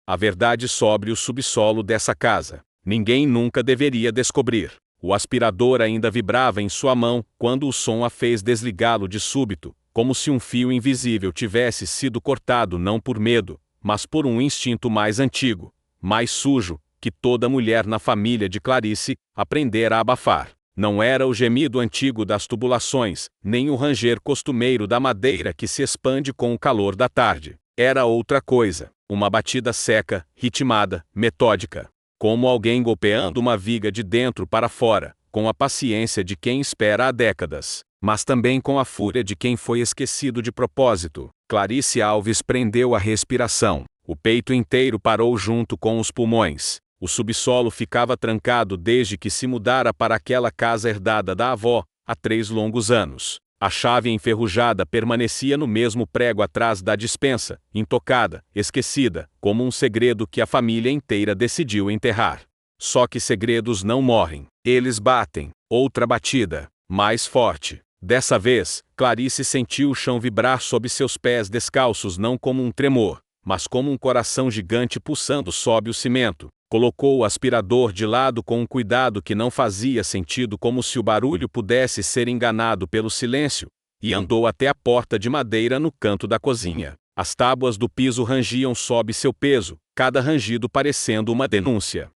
A verdade sobre o subsolo dessa casa. Ninguém nunca deveria descobrir. O aspirador ainda vibrava em sua mão quando o som a fez desligá-lo de súbito, como se um fio invisível tivesse sido cortado não por medo, mas por um instinto mais antigo, mais sujo, que toda mulher na família de Clarice aprendera a abafar. Não era o gemido antigo das tubulações, nem o ranger costumeiro da madeira que se expande com o calor da tarde. Era outra coisa, uma batida seca, ritmada, metódica. Como alguém golpeando uma viga de dentro para fora, com a paciência de quem espera há décadas, mas também com a fúria de quem foi esquecido de propósito. Clarice Alves prendeu a respiração. O peito inteiro parou junto com os pulmões. O subsolo ficava trancado desde que se mudara para aquela casa herdada da avó, há 3 longos anos. A chave enferrujada permanecia no mesmo prego atrás da despensa, intocada, esquecida, como um segredo que a família inteira decidiu enterrar. Só que segredos não morrem. Eles batem. Outra batida, mais forte. Dessa vez, Clarice sentiu o chão vibrar sob seus pés descalços não como um tremor, mas como um coração gigante pulsando sob o cimento. Colocou o aspirador de lado com um cuidado que não fazia sentido, como se o barulho pudesse ser enganado pelo silêncio, e andou até a porta de madeira no canto da cozinha. As tábuas do piso rangiam sob seu peso, cada rangido parecendo uma denúncia.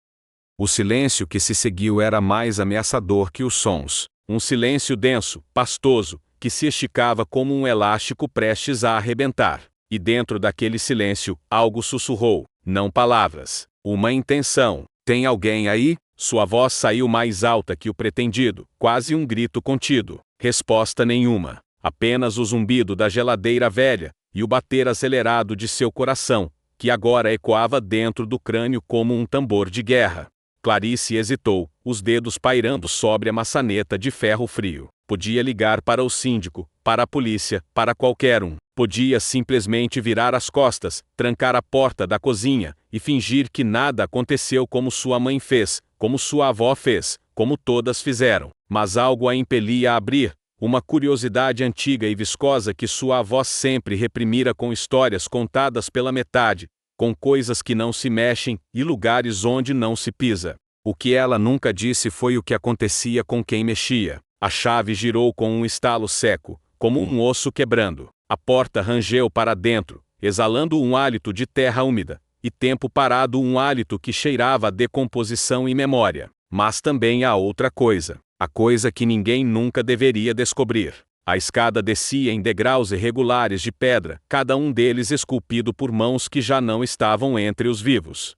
O silêncio que se seguiu era mais ameaçador que os sons. Um silêncio denso, pastoso, que se esticava como um elástico prestes a arrebentar. E dentro daquele silêncio, algo sussurrou, não palavras. Uma intenção. Tem alguém aí? Sua voz saiu mais alta que o pretendido, quase um grito contido. Resposta nenhuma. Apenas o zumbido da geladeira velha, e o bater acelerado de seu coração, que agora ecoava dentro do crânio como um tambor de guerra. Clarice hesitou, os dedos pairando sobre a maçaneta de ferro frio. Podia ligar para o síndico, para a polícia, para qualquer um. Podia simplesmente virar as costas, trancar a porta da cozinha, e fingir que nada aconteceu, como sua mãe fez, como sua avó fez, como todas fizeram. Mas algo a impelia a abrir, uma curiosidade antiga e viscosa que sua avó sempre reprimira com histórias contadas pela metade, com coisas que não se mexem e lugares onde não se pisa. O que ela nunca disse foi o que acontecia com quem mexia. A chave girou com um estalo seco, como um osso quebrando. A porta rangeu para dentro, exalando um hálito de terra úmida, e tempo parado, um hálito que cheirava a decomposição e memória. Mas também há outra coisa, a coisa que ninguém nunca deveria descobrir. A escada descia em degraus irregulares de pedra, cada um deles esculpido por mãos que já não estavam entre os vivos.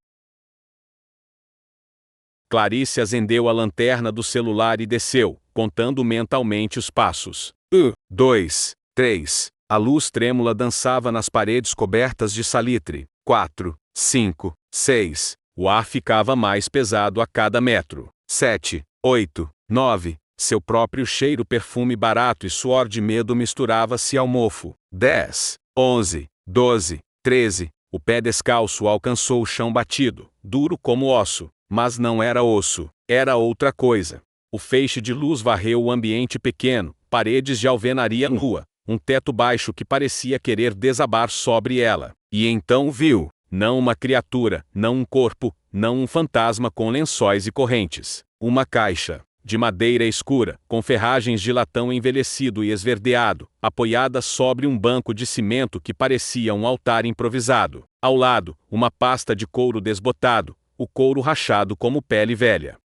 Clarice acendeu a lanterna do celular e desceu, contando mentalmente os passos. 1, 2, 3. A luz trêmula dançava nas paredes cobertas de salitre. 4, 5, 6. O ar ficava mais pesado a cada metro. 7, 8, 9. Seu próprio cheiro, perfume barato e suor de medo misturava-se ao mofo. 10, 11, 12, 13. O pé descalço alcançou o chão batido, duro como osso. Mas não era osso, era outra coisa. O feixe de luz varreu o ambiente pequeno, paredes de alvenaria nua, um teto baixo que parecia querer desabar sobre ela. E então viu, não uma criatura, não um corpo, não um fantasma com lençóis e correntes. Uma caixa, de madeira escura, com ferragens de latão envelhecido e esverdeado, apoiada sobre um banco de cimento que parecia um altar improvisado. Ao lado, uma pasta de couro desbotado, o couro rachado como pele velha.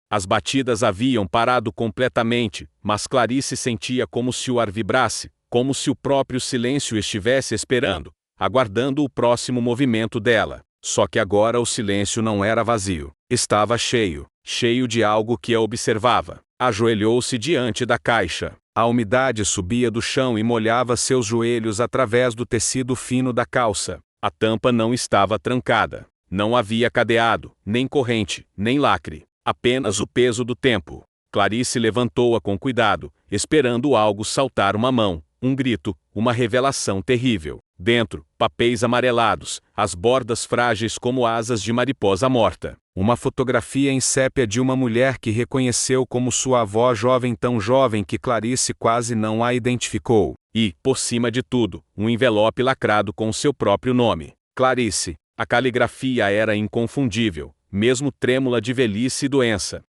As batidas haviam parado completamente, mas Clarice sentia como se o ar vibrasse, como se o próprio silêncio estivesse esperando, aguardando o próximo movimento dela. Só que agora o silêncio não era vazio, estava cheio, cheio de algo que a observava. Ajoelhou-se diante da caixa. A umidade subia do chão e molhava seus joelhos através do tecido fino da calça. A tampa não estava trancada. Não havia cadeado, nem corrente, nem lacre. Apenas o peso do tempo. Clarice levantou-a com cuidado, esperando algo saltar, uma mão, um grito, uma revelação terrível. Dentro, papéis amarelados, as bordas frágeis como asas de mariposa morta. Uma fotografia em sépia de uma mulher que reconheceu como sua avó jovem, tão jovem que Clarice quase não a identificou. E, por cima de tudo, um envelope lacrado com seu próprio nome. Clarice. A caligrafia era inconfundível, mesmo trêmula de velhice e doença.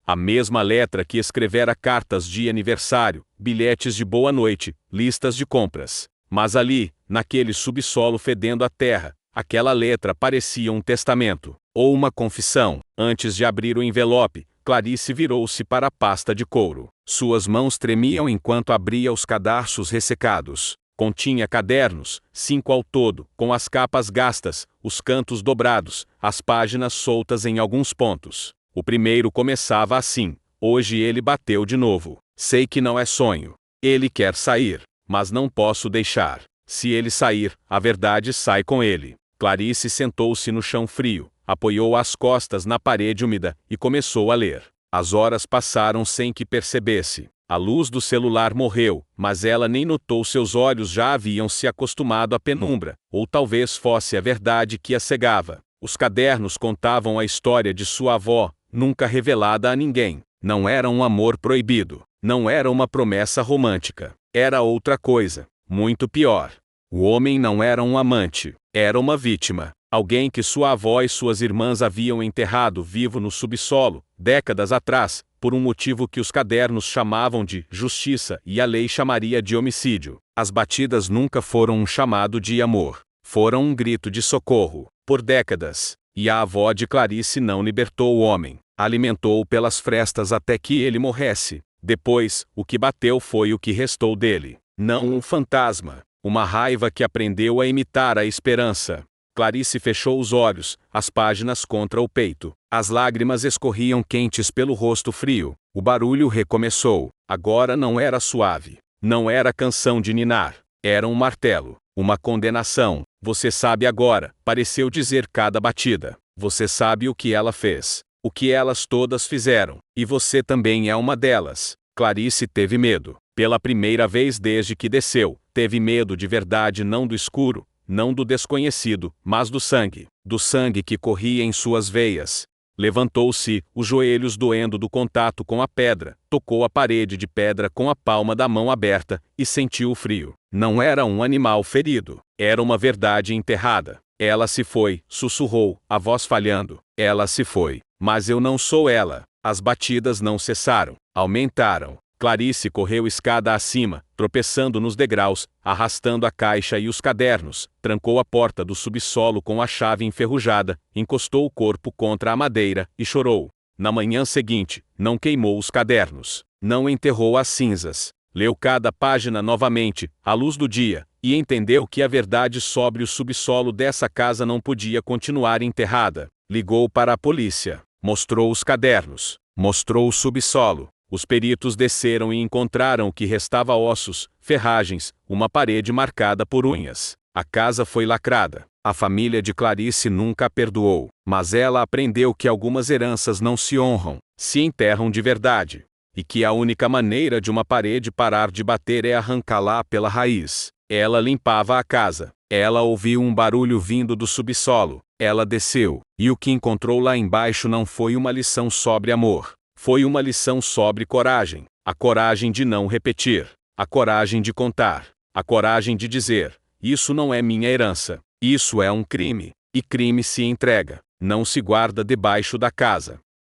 A mesma letra que escrevera cartas de aniversário, bilhetes de boa noite, listas de compras. Mas ali, naquele subsolo fedendo a terra, aquela letra parecia um testamento, ou uma confissão. Antes de abrir o envelope, Clarice virou-se para a pasta de couro. Suas mãos tremiam enquanto abria os cadarços ressecados. Continha cadernos, 5 ao todo, com as capas gastas, os cantos dobrados, as páginas soltas em alguns pontos. O primeiro começava assim: hoje ele bateu de novo. Sei que não é sonho. Ele quer sair, mas não posso deixar. Se ele sair, a verdade sai com ele. Clarice sentou-se no chão frio, apoiou as costas na parede úmida e começou a ler. As horas passaram sem que percebesse. A luz do celular morreu, mas ela nem notou. Seus olhos já haviam se acostumado à penumbra, ou talvez fosse a verdade que a cegava. Os cadernos contavam a história de sua avó, nunca revelada a ninguém. Não era um amor proibido. Não era uma promessa romântica. Era outra coisa, muito pior. O homem não era um amante. Era uma vítima. Alguém que sua avó e suas irmãs haviam enterrado vivo no subsolo, décadas atrás, por um motivo que os cadernos chamavam de justiça e a lei chamaria de homicídio. As batidas nunca foram um chamado de amor. Foram um grito de socorro. Por décadas. E a avó de Clarice não libertou o homem. Alimentou-o pelas frestas até que ele morresse. Depois, o que bateu foi o que restou dele. Não um fantasma. Uma raiva que aprendeu a imitar a esperança. Clarice fechou os olhos, as páginas contra o peito. As lágrimas escorriam quentes pelo rosto frio. O barulho recomeçou. Agora não era suave. Não era canção de ninar. Era um martelo. Uma condenação. Você sabe agora, pareceu dizer cada batida. Você sabe o que ela fez. O que elas todas fizeram. E você também é uma delas. Clarice teve medo. Pela primeira vez desde que desceu, teve medo de verdade, não do escuro, não do desconhecido, mas do sangue. Do sangue que corria em suas veias. Levantou-se, os joelhos doendo do contato com a pedra, tocou a parede de pedra com a palma da mão aberta, e sentiu o frio. Não era um animal ferido. Era uma verdade enterrada. Ela se foi, sussurrou, a voz falhando. Ela se foi. Mas eu não sou ela. As batidas não cessaram. Aumentaram. Clarice correu escada acima, tropeçando nos degraus, arrastando a caixa e os cadernos, trancou a porta do subsolo com a chave enferrujada, encostou o corpo contra a madeira e chorou. Na manhã seguinte, não queimou os cadernos, não enterrou as cinzas, leu cada página novamente, à luz do dia, e entendeu que a verdade sobre o subsolo dessa casa não podia continuar enterrada. Ligou para a polícia, mostrou os cadernos, mostrou o subsolo. Os peritos desceram e encontraram o que restava: ossos, ferragens, uma parede marcada por unhas. A casa foi lacrada. A família de Clarice nunca a perdoou, mas ela aprendeu que algumas heranças não se honram, se enterram de verdade. E que a única maneira de uma parede parar de bater é arrancá-la pela raiz. Ela limpava a casa. Ela ouviu um barulho vindo do subsolo. Ela desceu, e o que encontrou lá embaixo não foi uma lição sobre amor. Foi uma lição sobre coragem. A coragem de não repetir. A coragem de contar. A coragem de dizer: isso não é minha herança. Isso é um crime. E crime se entrega. Não se guarda debaixo da casa.